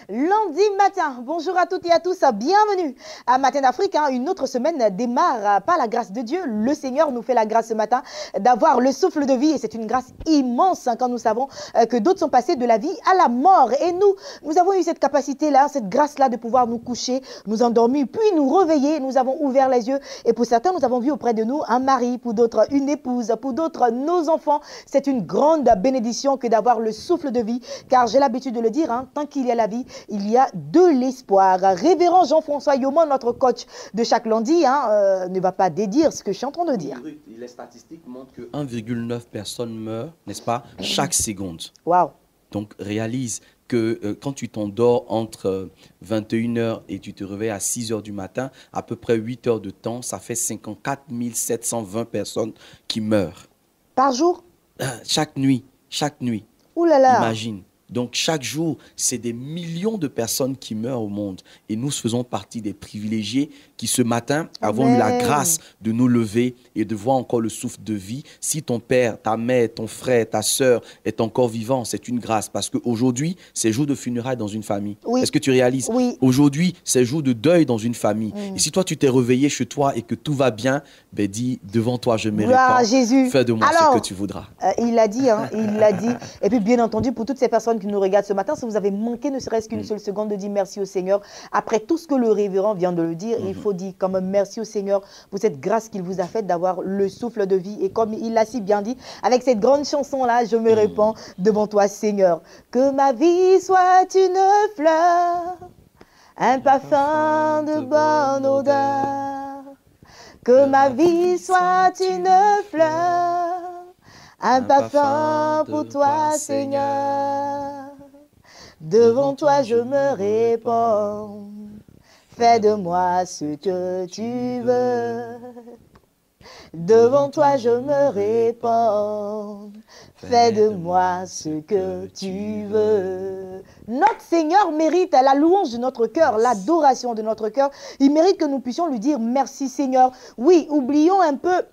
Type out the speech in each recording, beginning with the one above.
Lundi matin, bonjour à toutes et à tous, bienvenue à Matin d'Afrique. Une autre semaine démarre par la grâce de Dieu. Le Seigneur nous fait la grâce ce matin d'avoir le souffle de vie et c'est une grâce immense quand nous savons que d'autres sont passés de la vie à la mort. Et nous avons eu cette capacité-là, cette grâce-là de pouvoir nous coucher, nous endormir, puis nous réveiller. Nous avons ouvert les yeux et pour certains, nous avons vu auprès de nous un mari, pour d'autres une épouse, pour d'autres nos enfants. C'est une grande bénédiction que d'avoir le souffle de vie car j'ai l'habitude de le dire, tant qu'il y a la vie, il y a de l'espoir. Révérend Jean-François Yomon, notre coach de chaque lundi, ne va pas dédire ce que je suis en train de dire. Les statistiques montrent que 1,9 personnes meurent, n'est-ce pas, chaque seconde. Wow. Donc réalise que quand tu t'endors entre 21h et tu te réveilles à 6h du matin, à peu près 8 heures de temps, ça fait 54 720 personnes qui meurent. Par jour? Chaque nuit, chaque nuit. Ouh là là. Imagine. Donc, chaque jour, c'est des millions de personnes qui meurent au monde. Et nous faisons partie des privilégiés qui, ce matin, avons eu la grâce de nous lever et de voir encore le souffle de vie. Si ton père, ta mère, ton frère, ta sœur est encore vivant, c'est une grâce. Parce qu'aujourd'hui, c'est jour de funérailles dans une famille. Oui. Est-ce que tu réalises? Oui. Aujourd'hui, c'est jour de deuil dans une famille. Et si toi, tu t'es réveillé chez toi et que tout va bien, ben dis, devant toi, je me répands. Jésus. Fais de moi ce que tu voudras. Il l'a dit, il l'a dit. Et puis, bien entendu, pour toutes ces personnes qui nous regardent ce matin, si vous avez manqué ne serait-ce qu'une seule seconde de dire merci au Seigneur, après tout ce que le révérend vient de le dire, il faut dire quand même merci au Seigneur pour cette grâce qu'il vous a faite d'avoir le souffle de vie. Et comme il l'a si bien dit, avec cette grande chanson-là, je me répands devant toi, Seigneur. Que ma vie soit une fleur, un parfum de bonne odeur. Que ma vie soit une fleur, un parfum pour toi, Seigneur. Devant toi, je me répands. Fais de moi ce que tu veux. Devant toi, je me répands. Fais de moi ce que tu veux. Notre Seigneur mérite la louange de notre cœur, l'adoration de notre cœur. Il mérite que nous puissions lui dire merci Seigneur. Oui, oublions un peu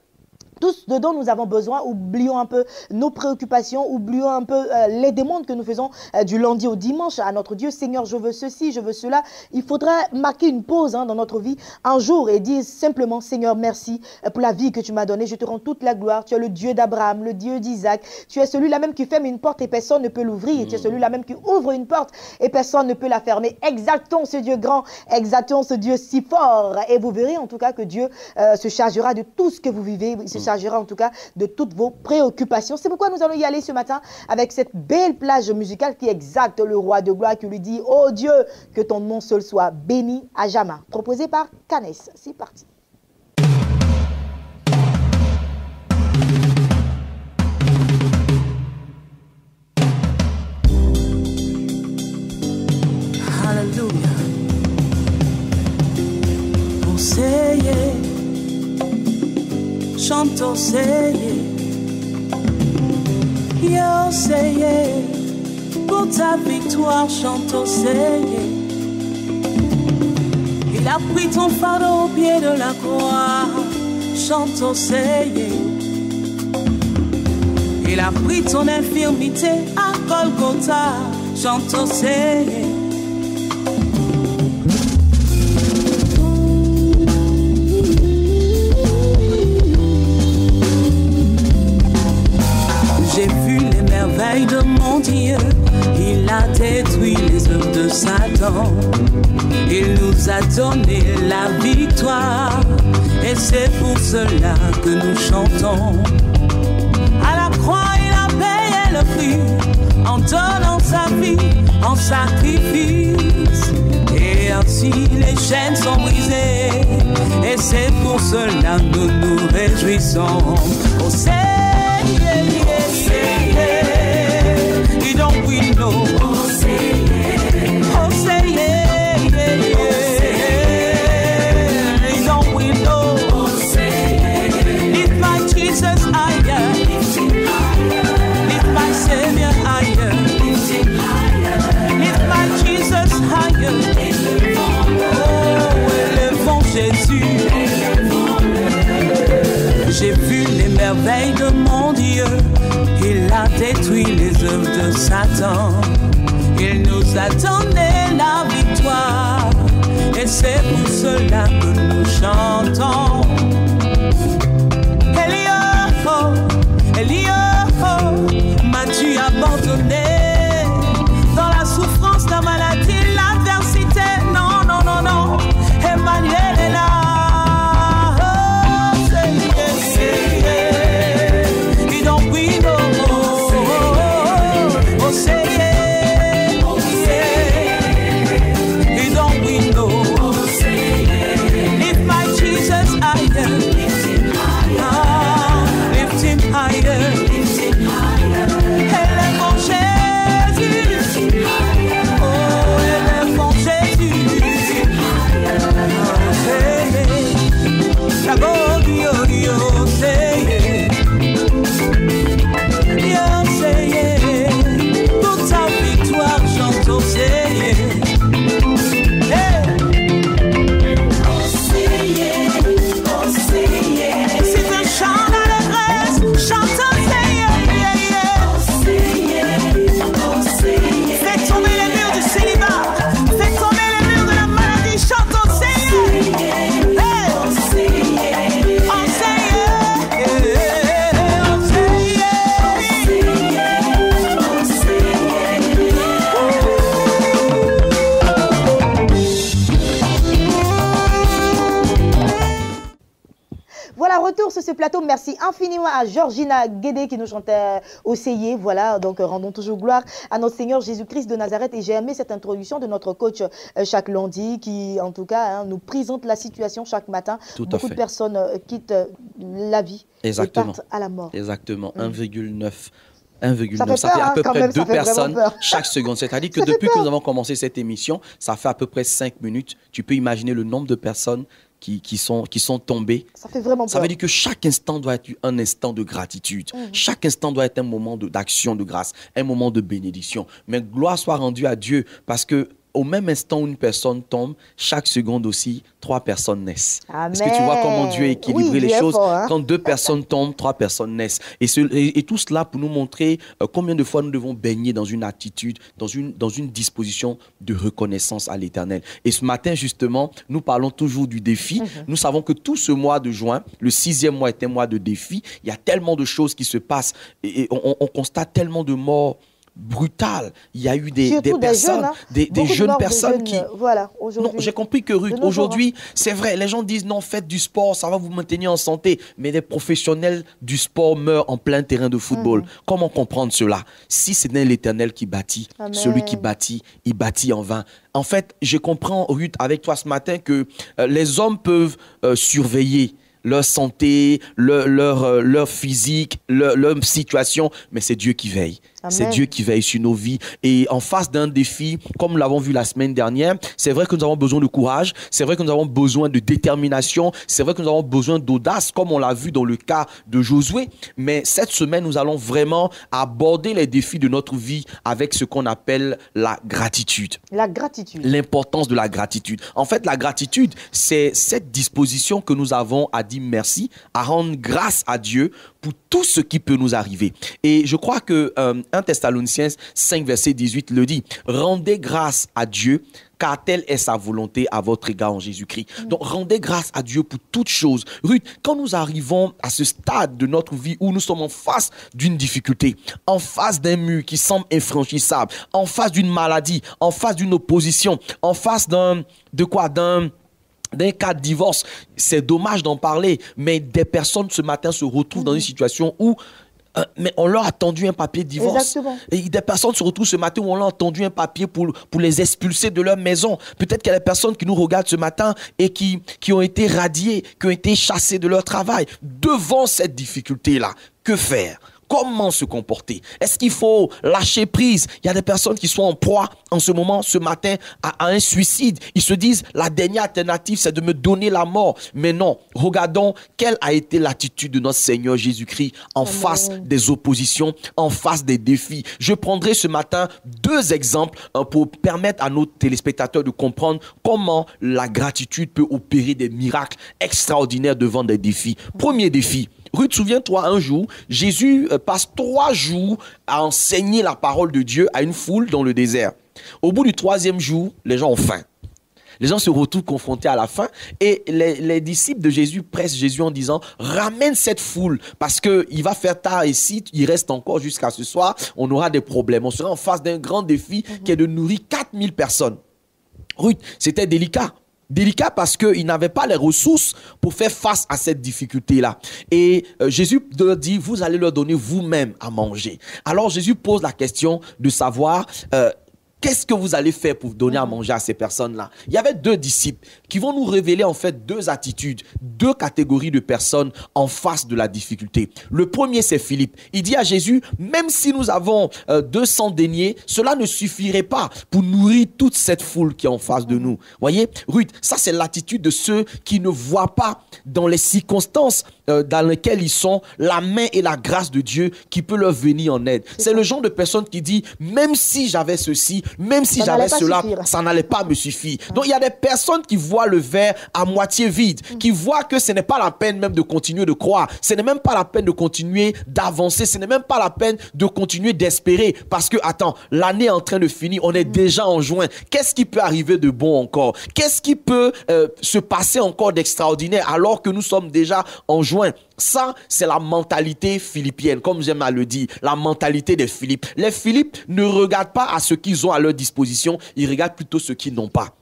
tout ce dont nous avons besoin, oublions un peu nos préoccupations, oublions un peu les demandes que nous faisons du lundi au dimanche à notre Dieu. Seigneur, je veux ceci, je veux cela. Il faudra marquer une pause dans notre vie un jour et dire simplement, Seigneur, merci pour la vie que tu m'as donnée. Je te rends toute la gloire. Tu es le Dieu d'Abraham, le Dieu d'Isaac. Tu es celui-là même qui ferme une porte et personne ne peut l'ouvrir. Tu es celui-là même qui ouvre une porte et personne ne peut la fermer. Exaltons ce Dieu grand, exaltons ce Dieu si fort. Et vous verrez en tout cas que Dieu se chargera de tout ce que vous vivez. Il se chargera en tout cas de toutes vos préoccupations. C'est pourquoi nous allons y aller ce matin avec cette belle plage musicale qui exalte le roi de gloire qui lui dit « Oh Dieu, que ton nom seul soit béni à jamais » proposé par Canes. C'est parti. Alléluia. Conseiller, chantons, seyez, yo, seyez, pour ta victoire, chantons, seyez. Il a pris ton fardeau au pied de la croix, chantons, seyez. Il a pris ton infirmité à Golgotha, chantons, seyez. J'ai vu les merveilles de mon Dieu. Il a détruit les œuvres de Satan. Il nous a donné la victoire. Et c'est pour cela que nous chantons. À la croix, il a payé le prix en donnant sa vie en sacrifice. Et ainsi les chaînes sont brisées. Et c'est pour cela que nous nous réjouissons. Oh, you don't we know. Oh, say yeah. Oh, say yeah, yeah, yeah. You don't we know. Oh, say yeah. Lift my Jesus higher. Lift my Savior higher. Lift my Jesus higher. les merveilles de mon Dieu. Il a détruit les œuvres de Satan. Il nous a donné la victoire. Et c'est pour cela que nous chantons. Elio, m'as-tu abandonné dans la souffrance, la maladie, l'adversité? Non, non, non, non. Emmanuel est là. Sur ce plateau, merci infiniment à Georgina Guédé qui nous chantait Osséier. Voilà, donc rendons toujours gloire à notre Seigneur Jésus-Christ de Nazareth. Et j'ai aimé cette introduction de notre coach chaque lundi qui, en tout cas, nous présente la situation chaque matin. Beaucoup de personnes quittent la vie et partent à la mort. Exactement, 1,9. Ça fait à peu près 2 personnes chaque seconde. C'est-à-dire que depuis que nous avons commencé cette émission, ça fait à peu près 5 minutes. Tu peux imaginer le nombre de personnes qui sont tombés. Ça fait vraiment peur. Ça veut dire que chaque instant doit être un instant de gratitude. Chaque instant doit être un moment d'action de grâce, un moment de bénédiction. Mais gloire soit rendue à Dieu parce que au même instant où une personne tombe, chaque seconde aussi, 3 personnes naissent. Amen. Est-ce que tu vois comment Dieu a équilibré les choses? Quand 2 personnes tombent, 3 personnes naissent. Et tout cela pour nous montrer combien de fois nous devons baigner dans une attitude, dans une disposition de reconnaissance à l'Éternel. Et ce matin, justement, nous parlons toujours du défi. Nous savons que tout ce mois de juin, le 6e mois est un mois de défi. Il y a tellement de choses qui se passent et on constate tellement de morts brutal. Il y a eu des personnes, des jeunes personnes qui... Voilà, aujourd'hui. Non, j'ai compris que Ruth, aujourd'hui, c'est vrai, les gens disent non, faites du sport, ça va vous maintenir en santé. Mais des professionnels du sport meurent en plein terrain de football. Comment comprendre cela? Si c'est l'Éternel qui bâtit, celui qui bâtit, il bâtit en vain. En fait, je comprends, Ruth, avec toi ce matin, que les hommes peuvent surveiller leur santé, leur physique, leur situation, mais c'est Dieu qui veille. C'est Dieu qui veille sur nos vies. Et en face d'un défi, comme nous l'avons vu la semaine dernière, c'est vrai que nous avons besoin de courage, c'est vrai que nous avons besoin de détermination, c'est vrai que nous avons besoin d'audace, comme on l'a vu dans le cas de Josué. Mais cette semaine, nous allons vraiment aborder les défis de notre vie avec ce qu'on appelle la gratitude. La gratitude. L'importance de la gratitude. En fait, la gratitude, c'est cette disposition que nous avons à dire merci, à rendre grâce à Dieu pour tout ce qui peut nous arriver. Et je crois que 1 Thessaloniciens 5, verset 18 le dit. Rendez grâce à Dieu, car telle est sa volonté à votre égard en Jésus-Christ. Donc, rendez grâce à Dieu pour toutes choses. Ruth, quand nous arrivons à ce stade de notre vie où nous sommes en face d'une difficulté, en face d'un mur qui semble infranchissable, en face d'une maladie, en face d'une opposition, en face d'un cas de divorce, c'est dommage d'en parler, mais des personnes ce matin se retrouvent dans une situation où mais on leur a tendu un papier de divorce. Exactement. Et des personnes se retrouvent ce matin où on leur a tendu un papier pour les expulser de leur maison. Peut-être qu'il y a des personnes qui nous regardent ce matin et qui ont été radiées, qui ont été chassées de leur travail. Devant cette difficulté-là, que faire ? Comment se comporter? Est-ce qu'il faut lâcher prise? Il y a des personnes qui sont en proie en ce moment, ce matin, à un suicide. Ils se disent, la dernière alternative, c'est de me donner la mort. Mais non, regardons quelle a été l'attitude de notre Seigneur Jésus-Christ en face des oppositions, en face des défis. Je prendrai ce matin 2 exemples pour permettre à nos téléspectateurs de comprendre comment la gratitude peut opérer des miracles extraordinaires devant des défis. Premier défi, Ruth, souviens-toi, un jour, Jésus passe 3 jours à enseigner la parole de Dieu à une foule dans le désert. Au bout du 3e jour, les gens ont faim. Les gens se retrouvent confrontés à la faim et les disciples de Jésus pressent Jésus en disant « Ramène cette foule parce qu'il va faire tard et si il reste encore jusqu'à ce soir, on aura des problèmes. On sera en face d'un grand défi qui est de nourrir 4000 personnes. » Ruth, c'était délicat. Délicat parce qu'ils n'avaient pas les ressources pour faire face à cette difficulté-là. Et Jésus leur dit, vous allez leur donner vous-même à manger. Alors Jésus pose la question de savoir... qu'est-ce que vous allez faire pour donner à manger à ces personnes-là? Il y avait 2 disciples qui vont nous révéler en fait 2 attitudes, 2 catégories de personnes en face de la difficulté. Le premier, c'est Philippe. Il dit à Jésus, même si nous avons 200 deniers, cela ne suffirait pas pour nourrir toute cette foule qui est en face de nous. Voyez, Ruth, ça c'est l'attitude de ceux qui ne voient pas dans les circonstances dans lesquelles ils sont, la main et la grâce de Dieu qui peut leur venir en aide. C'est le genre de personne qui dit, même si j'avais ceci, même si j'avais cela, ça n'allait pas me suffire. Donc il y a des personnes qui voient le verre à moitié vide, qui voient que ce n'est pas la peine même de continuer de croire, ce n'est même pas la peine de continuer d'avancer, ce n'est même pas la peine de continuer d'espérer parce que, attends, l'année est en train de finir, on est déjà en juin. Qu'est-ce qui peut arriver de bon encore? Qu'est-ce qui peut se passer encore d'extraordinaire alors que nous sommes déjà en juin? Ça, c'est la mentalité philippienne, comme j'aime à le dire, la mentalité des Philippes. Les Philippes ne regardent pas à ce qu'ils ont à leur disposition, ils regardent plutôt ce qu'ils n'ont pas.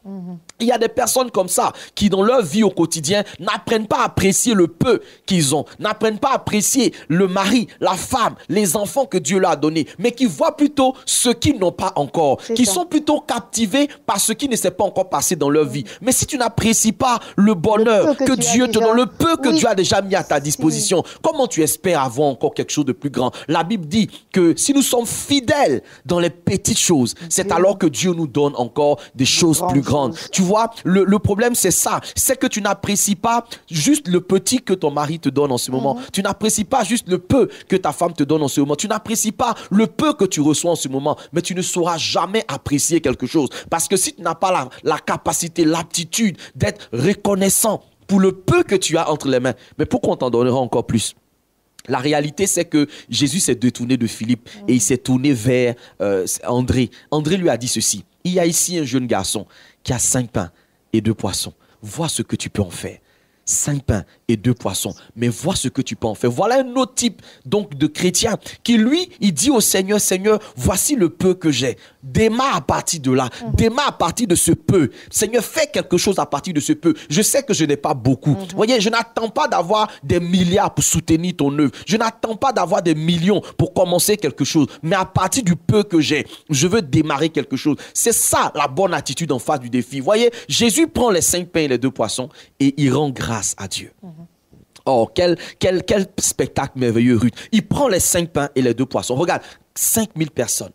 Il y a des personnes comme ça qui, dans leur vie au quotidien, n'apprennent pas à apprécier le peu qu'ils ont, n'apprennent pas à apprécier le mari, la femme, les enfants que Dieu leur a donnés, mais qui voient plutôt ce qu'ils n'ont pas encore, qui sont plutôt captivés par ce qui ne s'est pas encore passé dans leur vie. Mais si tu n'apprécies pas le bonheur que Dieu te donne, le peu que Dieu a déjà mis à ta disposition, comment tu espères avoir encore quelque chose de plus grand? La Bible dit que si nous sommes fidèles dans les petites choses, c'est alors que Dieu nous donne encore des choses plus grandes. Tu vois, le problème c'est ça, c'est que tu n'apprécies pas juste le petit que ton mari te donne en ce moment. Tu n'apprécies pas juste le peu que ta femme te donne en ce moment. Tu n'apprécies pas le peu que tu reçois en ce moment, mais tu ne sauras jamais apprécier quelque chose. Parce que si tu n'as pas la capacité, l'aptitude d'être reconnaissant pour le peu que tu as entre les mains, mais pourquoi on t'en donnera encore plus? La réalité, c'est que Jésus s'est détourné de Philippe et il s'est tourné vers André. André lui a dit ceci. Il y a ici un jeune garçon qui a 5 pains et 2 poissons. Vois ce que tu peux en faire. 5 pains et 2 poissons. Mais vois ce que tu peux en faire. Voilà un autre type donc de chrétien qui lui, il dit au Seigneur, Seigneur, voici le peu que j'ai. Démarre à partir de là. Démarre à partir de ce peu. Seigneur, fais quelque chose à partir de ce peu. Je sais que je n'ai pas beaucoup. Vous voyez, je n'attends pas d'avoir des milliards pour soutenir ton œuvre. Je n'attends pas d'avoir des millions pour commencer quelque chose. Mais à partir du peu que j'ai, je veux démarrer quelque chose. C'est ça la bonne attitude en face du défi. Vous voyez, Jésus prend les 5 pains et les 2 poissons et il rend grâce à Dieu. Oh, quel spectacle merveilleux, Ruth. Il prend les 5 pains et les 2 poissons. Regarde, 5000 personnes.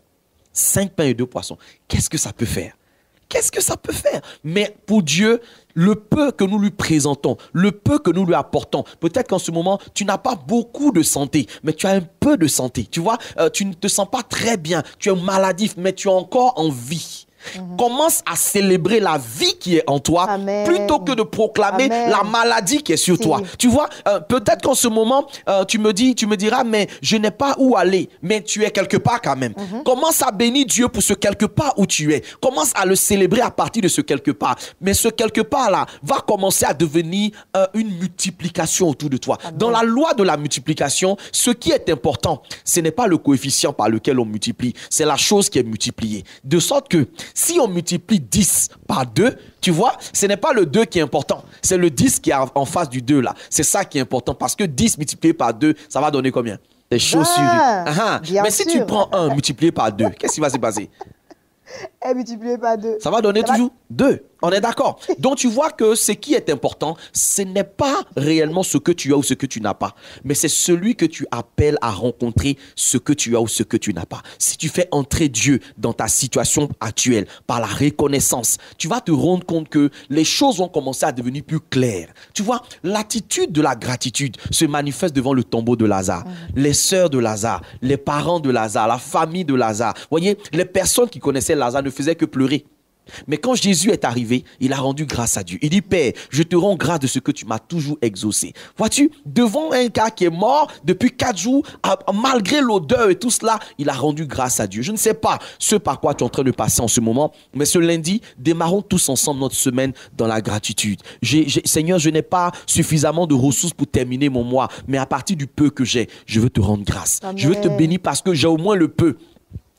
5 pains et 2 poissons. Qu'est-ce que ça peut faire? Qu'est-ce que ça peut faire? Mais pour Dieu, le peu que nous lui présentons, le peu que nous lui apportons, peut-être qu'en ce moment, tu n'as pas beaucoup de santé, mais tu as un peu de santé. Tu vois, tu ne te sens pas très bien, tu es maladif, mais tu as encore envie. Commence à célébrer la vie qui est en toi plutôt que de proclamer la maladie qui est sur toi. Tu vois, peut-être qu'en ce moment, tu me diras, mais je n'ai pas où aller, mais tu es quelque part quand même. Commence à bénir Dieu pour ce quelque part où tu es. Commence à le célébrer à partir de ce quelque part. Mais ce quelque part-là va commencer à devenir une multiplication autour de toi. Dans la loi de la multiplication, ce qui est important, ce n'est pas le coefficient par lequel on multiplie, c'est la chose qui est multipliée. De sorte que si on multiplie 10 par 2, tu vois, ce n'est pas le 2 qui est important. C'est le 10 qui est en face du 2 là. C'est ça qui est important parce que 10 multiplié par 2, ça va donner combien? Des chaussures. Mais si tu prends 1 multiplié par 2, qu'est-ce qui va se passer? Multiplié par 2. Ça va donner toujours 2. On est d'accord. Donc tu vois que ce qui est important, ce n'est pas réellement ce que tu as ou ce que tu n'as pas, mais c'est celui que tu appelles à rencontrer ce que tu as ou ce que tu n'as pas. Si tu fais entrer Dieu dans ta situation actuelle par la reconnaissance, tu vas te rendre compte que les choses vont commencer à devenir plus claires. Tu vois, l'attitude de la gratitude se manifeste devant le tombeau de Lazare. Les sœurs de Lazare, les parents de Lazare, la famille de Lazare. Vous voyez, les personnes qui connaissaient Lazare ne faisaient que pleurer. Mais quand Jésus est arrivé, il a rendu grâce à Dieu. Il dit, Père, je te rends grâce de ce que tu m'as toujours exaucé. Vois-tu, devant un gars qui est mort depuis 4 jours, malgré l'odeur et tout cela, il a rendu grâce à Dieu. Je ne sais pas ce par quoi tu es en train de passer en ce moment, mais ce lundi, démarrons tous ensemble notre semaine dans la gratitude. Seigneur, je n'ai pas suffisamment de ressources pour terminer mon mois, mais à partir du peu que j'ai, je veux te rendre grâce. Amen. Je veux te bénir parce que j'ai au moins le peu.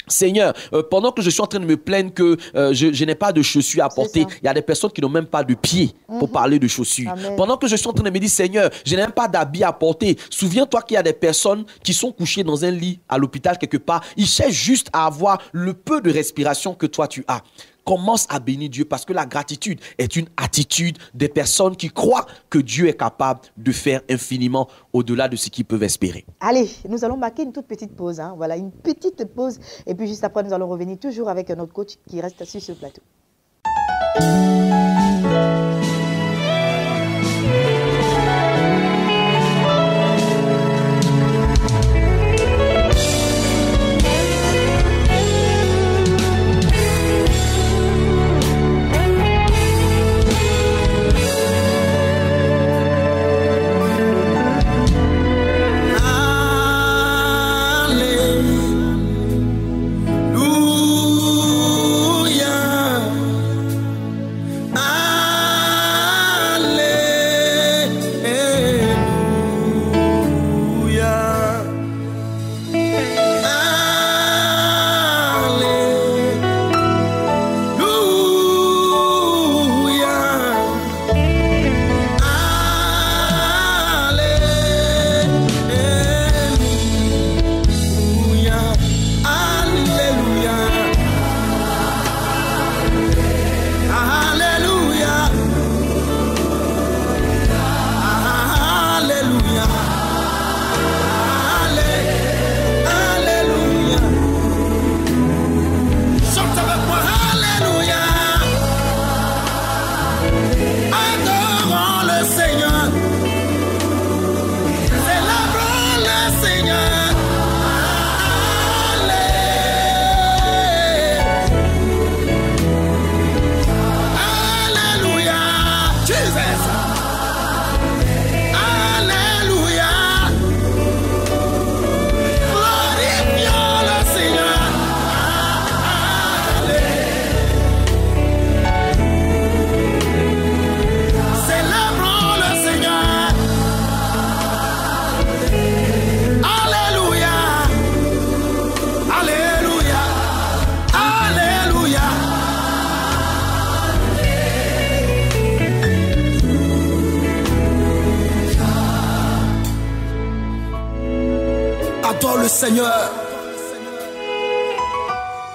Seigneur, pendant que je suis en train de me plaindre que je n'ai pas de chaussures à porter, il y a des personnes qui n'ont même pas de pieds pour parler de chaussures. Amen. Pendant que je suis en train de me dire, Seigneur, je n'ai même pas d'habits à porter. Souviens-toi qu'il y a des personnes qui sont couchées dans un lit à l'hôpital quelque part. Ils cherchent juste à avoir le peu de respiration que toi tu as. Commence à bénir Dieu parce que la gratitude est une attitude des personnes qui croient que Dieu est capable de faire infiniment au-delà de ce qu'ils peuvent espérer. Allez, nous allons marquer une toute petite pause. Hein. Voilà, une petite pause. Et puis juste après, nous allons revenir toujours avec notre coach qui reste sur ce plateau. Adore le Seigneur.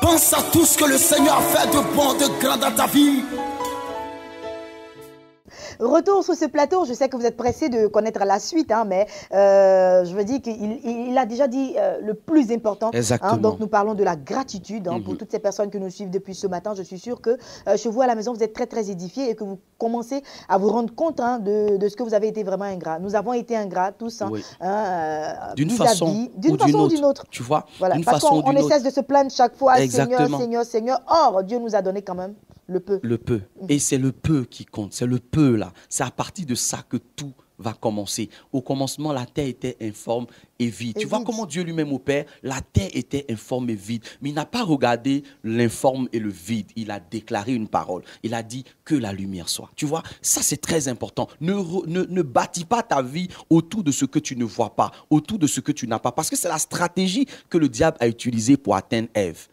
Pense à tout ce que le Seigneur a fait de bon, de grand dans ta vie. Retour sur ce plateau, je sais que vous êtes pressés de connaître la suite, hein, mais je veux dire qu'il a déjà dit le plus important. Exactement. Hein, donc nous parlons de la gratitude hein, pour toutes ces personnes qui nous suivent depuis ce matin. Je suis sûre que chez vous à la maison, vous êtes très très édifiés et que vous commencez à vous rendre compte hein, de ce que vous avez été vraiment ingrat. Nous avons été ingrats tous, hein, oui. d'une façon ou d'une autre. Tu vois, voilà, d'une parce façon qu'on essaie de se plaindre chaque fois, Exactement. Seigneur, Seigneur, Seigneur. Or, Dieu nous a donné quand même le peu. Le peu. Et c'est le peu qui compte. C'est le peu là. C'est à partir de ça que tout va commencer. Au commencement, la terre était informe et vide. Tu vois comment Dieu lui-même opère? La terre était informe et vide. Mais il n'a pas regardé l'informe et le vide. Il a déclaré une parole. Il a dit que la lumière soit. Tu vois, ça c'est très important. Ne bâtis pas ta vie autour de ce que tu ne vois pas, autour de ce que tu n'as pas. Parce que c'est la stratégie que le diable a utilisée pour atteindre Ève.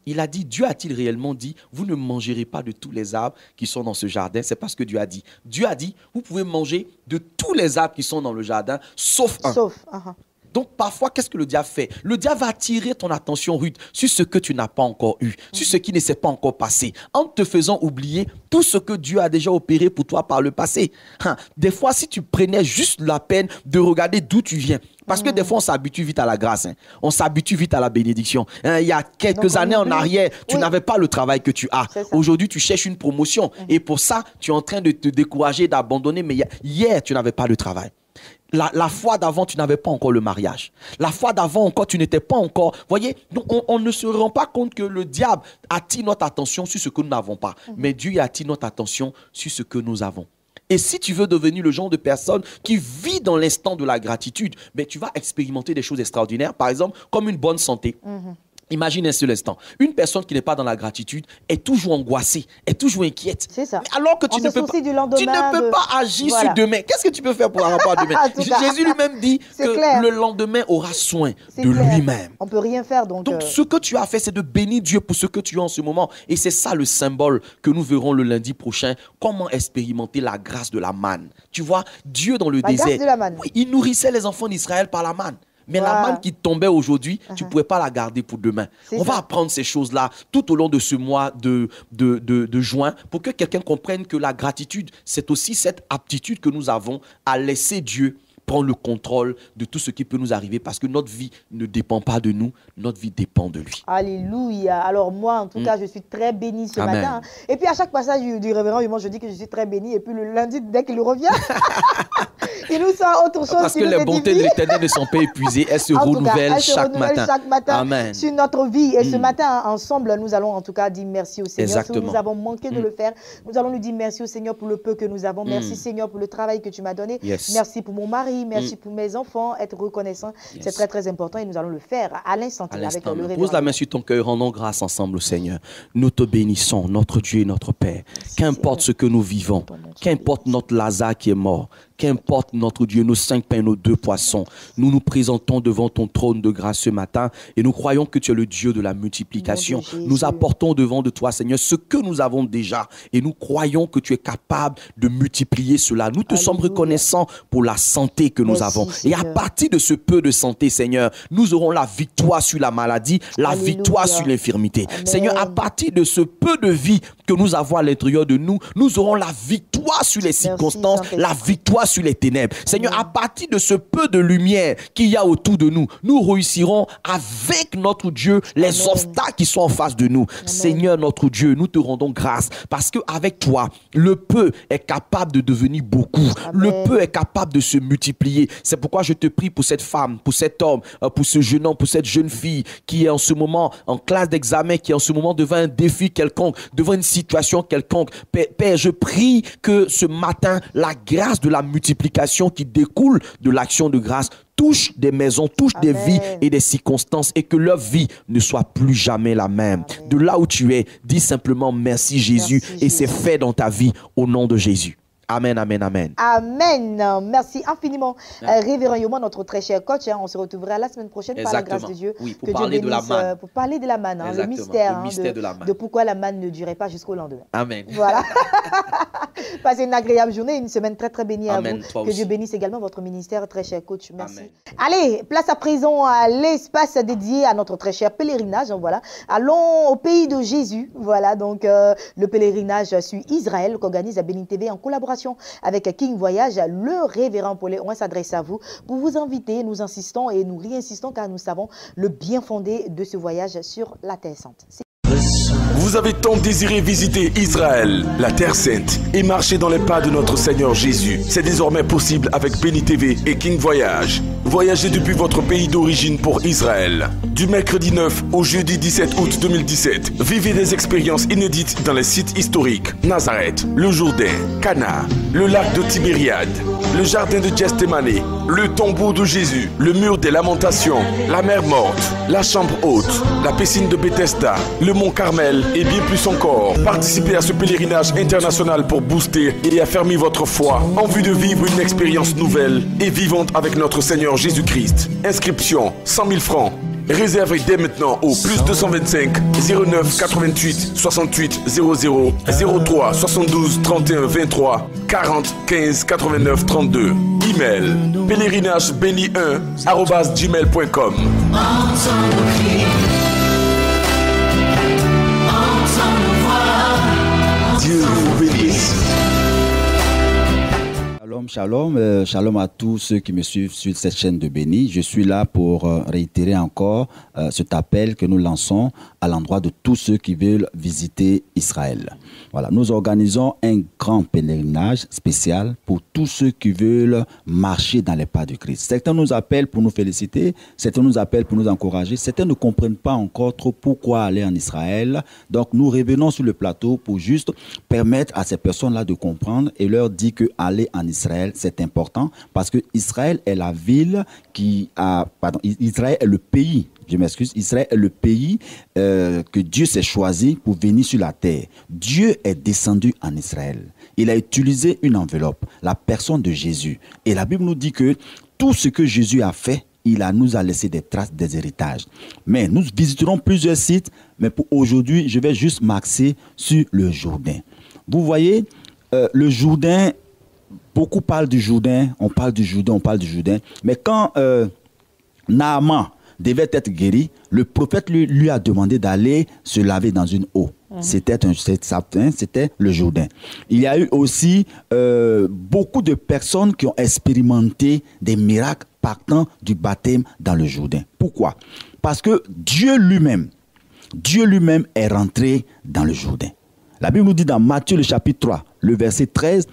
Il a dit, Dieu a-t-il réellement dit, vous ne mangerez pas de tous les arbres qui sont dans ce jardin? C'est pas ce que Dieu a dit. Dieu a dit, vous pouvez manger de tous les arbres qui sont dans le jardin, sauf un. Donc parfois, qu'est-ce que le diable fait? Le diable va attirer ton attention, Ruth, sur ce que tu n'as pas encore eu, sur ce qui ne s'est pas encore passé, en te faisant oublier tout ce que Dieu a déjà opéré pour toi par le passé. Des fois, si tu prenais juste la peine de regarder d'où tu viens, parce que des fois, on s'habitue vite à la grâce. Hein. On s'habitue vite à la bénédiction. Hein, il y a quelques années en arrière, tu n'avais pas le travail que tu as. Aujourd'hui, tu cherches une promotion. Et pour ça, tu es en train de te décourager, d'abandonner. Mais hier, tu n'avais pas le travail. La fois d'avant, tu n'avais pas encore le mariage. La fois d'avant encore, tu n'étais pas encore... Voyez, donc on ne se rend pas compte que le diable attire notre attention sur ce que nous n'avons pas. Mais Dieu attire notre attention sur ce que nous avons. Et si tu veux devenir le genre de personne qui vit dans l'instant de la gratitude, ben, tu vas expérimenter des choses extraordinaires. Par exemple, comme une bonne santé. Imagine un seul instant. Une personne qui n'est pas dans la gratitude est toujours angoissée, est toujours inquiète. C'est ça. Alors que tu ne peux pas agir sur demain. Qu'est-ce que tu peux faire pour un rapport à demain? Jésus lui-même dit que le lendemain aura soin de lui-même. On ne peut rien faire. Donc ce que tu as fait, c'est de bénir Dieu pour ce que tu as en ce moment. Et c'est ça le symbole que nous verrons le lundi prochain. Comment expérimenter la grâce de la manne. Tu vois, Dieu dans le désert, grâce de la manne. Oui, il nourrissait les enfants d'Israël par la manne. Mais la manne qui tombait aujourd'hui, tu ne pouvais pas la garder pour demain. On va apprendre ces choses-là tout au long de ce mois de juin pour que quelqu'un comprenne que la gratitude, c'est aussi cette aptitude que nous avons à laisser Dieu prendre le contrôle de tout ce qui peut nous arriver parce que notre vie ne dépend pas de nous, notre vie dépend de lui. Alléluia. Alors moi, en tout cas, je suis très bénie ce matin. Et puis à chaque passage du révérend, je dis que je suis très bénie. Et puis le lundi, dès qu'il revient, il nous sort autre chose. Parce que les bontés de l'Éternel ne sont pas épuisées, elles se renouvellent chaque matin. Amen. Sur notre vie. Et ce matin, ensemble, nous allons en tout cas dire merci au Seigneur. Exactement. Si nous avons manqué de le faire, nous allons lui dire merci au Seigneur pour le peu que nous avons. Merci Seigneur pour le travail que tu m'as donné. Merci pour mon mari. Merci pour mes enfants, être reconnaissant, c'est très très important et nous allons le faire à l'instant avec le révérend. Pose la main sur ton cœur, rendons grâce ensemble au Seigneur. Nous te bénissons, notre Dieu et notre Père. Qu'importe ce que nous vivons, qu'importe notre Lazare qui est mort, qu'importe notre Dieu, nos 5 pains, nos 2 poissons, nous nous présentons devant ton trône de grâce ce matin et nous croyons que tu es le Dieu de la multiplication. Nous apportons devant de toi, Seigneur, ce que nous avons déjà et nous croyons que tu es capable de multiplier cela. Nous te sommes reconnaissants pour la santé que nous avons. Et à partir de ce peu de santé, Seigneur, nous aurons la victoire sur la maladie, la victoire sur l'infirmité. Seigneur, à partir de ce peu de vie que nous avons à l'intérieur de nous, nous aurons la victoire sur les circonstances, la victoire sur les ténèbres. Seigneur, à partir de ce peu de lumière qu'il y a autour de nous, nous réussirons avec notre Dieu les obstacles qui sont en face de nous. Seigneur, notre Dieu, nous te rendons grâce parce qu'avec toi, le peu est capable de devenir beaucoup. Le peu est capable de se multiplier. C'est pourquoi je te prie pour cette femme, pour cet homme, pour ce jeune homme, pour cette jeune fille qui est en ce moment en classe d'examen, qui est en ce moment devant un défi quelconque, devant une situation quelconque. Père, je prie que ce matin, la grâce de la multiplication qui découle de l'action de grâce touche des maisons, touche des vies et des circonstances et que leur vie ne soit plus jamais la même. De là où tu es, dis simplement merci Jésus et c'est fait dans ta vie au nom de Jésus. Amen, amen, amen. Amen. Merci infiniment, Révérend Yoma, notre très cher coach. On se retrouvera la semaine prochaine par la grâce de Dieu. Oui, pour parler de la manne. Pour parler de la manne, le mystère, de la manne. De pourquoi la manne ne durait pas jusqu'au lendemain. Amen. Voilà. Passez une agréable journée, une semaine très très bénie à vous. Que Dieu bénisse également votre ministère, très cher coach. Merci. Amen. Allez, place à présent à l'espace dédié à notre très cher pèlerinage. Voilà. Allons au pays de Jésus. Voilà, donc le pèlerinage sur Israël qu'organise Bénin TV en collaboration avec King Voyage. Le révérend Pauléon s'adresse à vous pour vous inviter. Nous insistons et nous réinsistons car nous savons le bien fondé de ce voyage sur la Terre Sainte. Vous avez tant désiré visiter Israël, la Terre Sainte, et marcher dans les pas de notre Seigneur Jésus. C'est désormais possible avec Bénin TV et King Voyage. Voyagez depuis votre pays d'origine pour Israël. Du mercredi 9 au jeudi 17 août 2017, vivez des expériences inédites dans les sites historiques. Nazareth, le Jourdain, Cana, le lac de Tibériade, le jardin de Gethsémani, le tombeau de Jésus, le mur des lamentations, la mer morte, la chambre haute, la piscine de Bethesda, le mont Carmel et bien plus encore. Participez à ce pèlerinage international pour booster et affermir votre foi en vue de vivre une expérience nouvelle et vivante avec notre Seigneur Jésus-Christ. Inscription 100 000 francs. Réservez dès maintenant au plus 225 09 88 68 00 03 72 31 23 40 15 89 32. Email pèlerinage-béni1@gmail.com. Dieu vous bénisse. Shalom, shalom. Shalom à tous ceux qui me suivent sur cette chaîne de Béni. Je suis là pour réitérer encore cet appel que nous lançons à l'endroit de tous ceux qui veulent visiter Israël. Voilà, nous organisons un grand pèlerinage spécial pour tous ceux qui veulent marcher dans les pas de Christ. Certains nous appellent pour nous féliciter, certains nous appellent pour nous encourager, certains ne comprennent pas encore trop pourquoi aller en Israël. Donc nous revenons sur le plateau pour juste permettre à ces personnes-là de comprendre et leur dire que aller en Israël, c'est important parce que Israël est la ville qui a... Pardon, Israël est le pays, je m'excuse, Israël est le pays que Dieu s'est choisi pour venir sur la terre. Dieu est descendu en Israël. Il a utilisé une enveloppe, la personne de Jésus. Et la Bible nous dit que tout ce que Jésus a fait, nous a laissé des traces, des héritages. Mais nous visiterons plusieurs sites, mais pour aujourd'hui, je vais juste m'axer sur le Jourdain. Vous voyez, le Jourdain, beaucoup parlent du Jourdain, on parle du Jourdain, mais quand Naaman devait être guéri, le prophète lui a demandé d'aller se laver dans une eau. C'était le Jourdain. Il y a eu aussi beaucoup de personnes qui ont expérimenté des miracles partant du baptême dans le Jourdain. Pourquoi? Parce que Dieu lui-même est rentré dans le Jourdain. La Bible nous dit dans Matthieu le chapitre 3, le verset 13,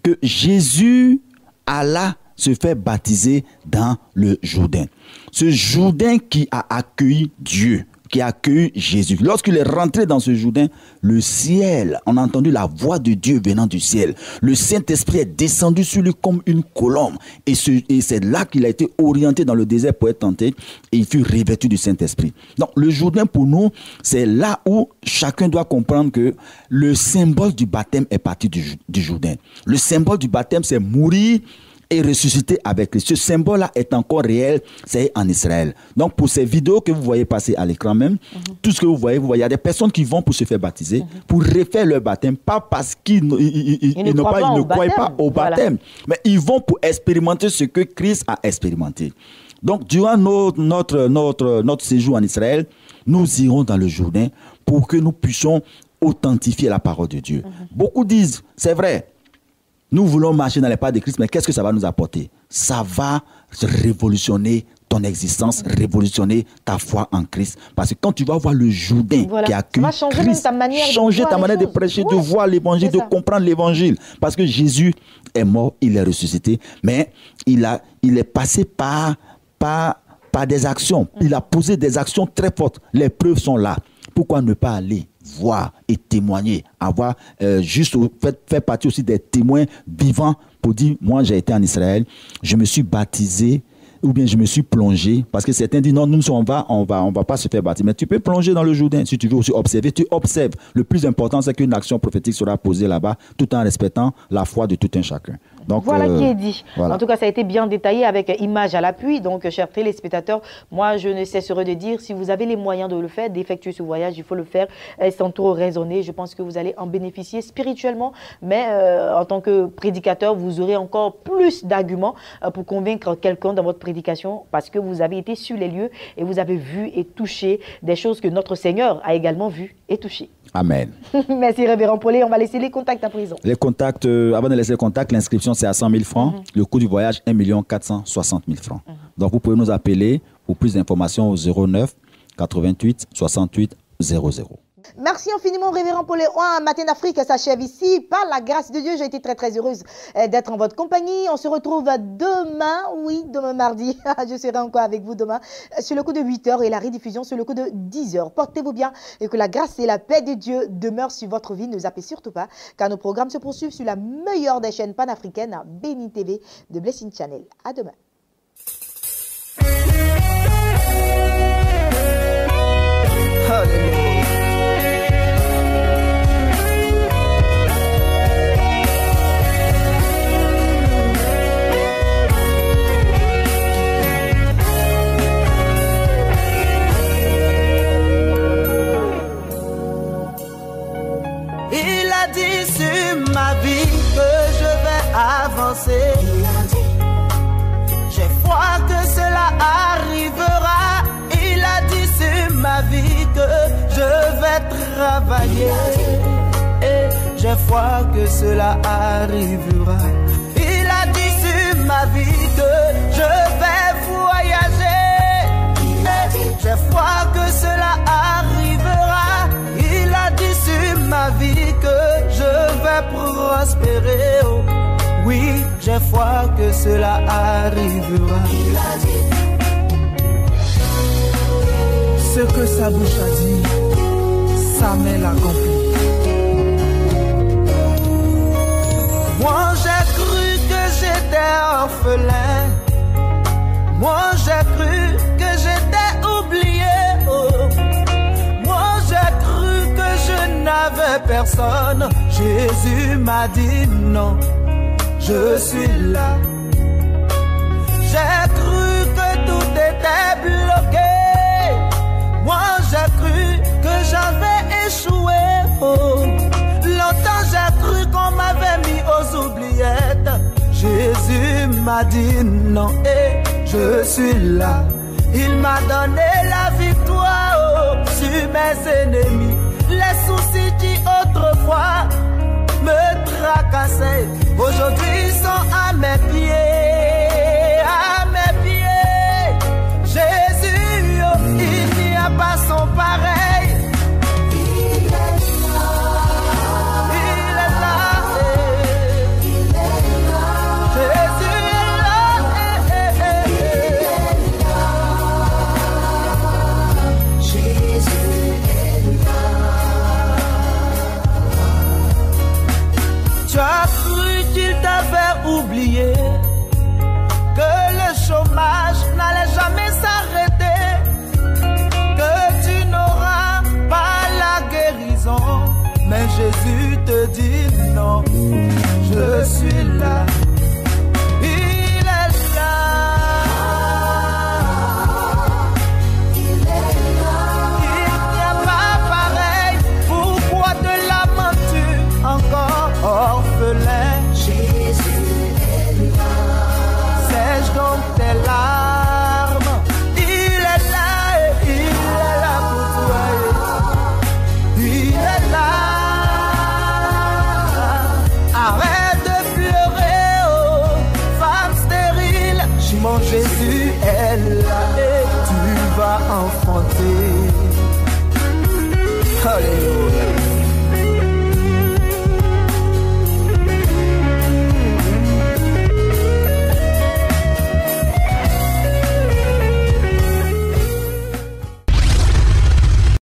que Jésus alla se faire baptiser dans le Jourdain. Ce Jourdain qui a accueilli Dieu, qui a accueilli Jésus. Lorsqu'il est rentré dans ce Jourdain, le ciel, on a entendu la voix de Dieu venant du ciel. Le Saint-Esprit est descendu sur lui comme une colombe. Et c'est là qu'il a été orienté dans le désert pour être tenté. Et il fut revêtu du Saint-Esprit. Donc le Jourdain pour nous, c'est là où chacun doit comprendre que le symbole du baptême est parti du Jourdain. Le symbole du baptême, c'est mourir et ressusciter avec Christ. Ce symbole-là est encore réel, c'est en Israël. Donc pour ces vidéos que vous voyez passer à l'écran même, tout ce que vous voyez, il y a des personnes qui vont pour se faire baptiser, pour refaire leur baptême, pas parce qu'ils ne croient pas au baptême, mais ils vont pour expérimenter ce que Christ a expérimenté. Donc durant notre séjour en Israël, nous irons dans le Jourdain pour que nous puissions authentifier la parole de Dieu. Beaucoup disent, c'est vrai, nous voulons marcher dans les pas de Christ, mais qu'est-ce que ça va nous apporter? Ça va révolutionner ton existence, révolutionner ta foi en Christ. Parce que quand tu vas voir le Jourdain qui accueille Christ, changer ta manière de prêcher, de voir l'évangile, de comprendre l'évangile. Parce que Jésus est mort, il est ressuscité, mais il est passé par des actions. Il a posé des actions très fortes. Les preuves sont là. Pourquoi ne pas aller voir et témoigner, avoir faire partie aussi des témoins vivants pour dire, moi j'ai été en Israël, je me suis baptisé, ou bien je me suis plongé, parce que certains disent non, nous on va pas se faire baptiser, mais tu peux plonger dans le Jourdain, si tu veux aussi observer, tu observes. Le plus important, c'est qu'une action prophétique sera posée là-bas, tout en respectant la foi de tout un chacun. Donc, voilà qui est dit. Voilà. En tout cas, ça a été bien détaillé avec image à l'appui. Donc, chers téléspectateurs, moi, je ne cesserai de dire, si vous avez les moyens de le faire, d'effectuer ce voyage, il faut le faire sans trop raisonner. Je pense que vous allez en bénéficier spirituellement, mais en tant que prédicateur, vous aurez encore plus d'arguments pour convaincre quelqu'un dans votre prédication, parce que vous avez été sur les lieux et vous avez vu et touché des choses que notre Seigneur a également vues et touchées. Amen. Merci, Révérend Paulet. On va laisser les contacts à présent. Les contacts, avant de laisser les contacts, l'inscription c'est à 100 000 francs. Le coût du voyage, 1 460 000 francs. Donc vous pouvez nous appeler pour plus d'informations au 09 88 68 00. Merci infiniment, Révérend Paulet. Matin d'Afrique s'achève ici. Par la grâce de Dieu, j'ai été très très heureuse d'être en votre compagnie. On se retrouve demain, demain mardi. Je serai encore avec vous demain sur le coup de 8h et la rediffusion sur le coup de 10h. Portez-vous bien et que la grâce et la paix de Dieu demeurent sur votre vie. Ne zappez surtout pas, car nos programmes se poursuivent sur la meilleure des chaînes panafricaines, Béni TV de Blessing Channel. À demain. Hallelujah. Il a dit sur ma vie que je vais avancer. J'ai foi que cela arrivera. Il a dit sur ma vie que je vais travailler. Et j'ai foi que cela arrivera. Il a dit j'ai foi que cela arrivera. Il a dit ce que sa bouche a dit, sa main l'accomplit. Moi j'ai cru que j'étais orphelin, moi j'ai cru que j'étais oublié, oh. Moi j'ai cru que je n'avais personne. Jésus m'a dit non, je suis là. J'ai cru que tout était bloqué, moi j'ai cru que j'avais échoué, oh. Longtemps j'ai cru qu'on m'avait mis aux oubliettes. Jésus m'a dit non et je suis là. Il m'a donné la victoire, oh, sur mes ennemis. Les soucis qui autrefois me tracassaient, aujourd'hui sont à mes pieds.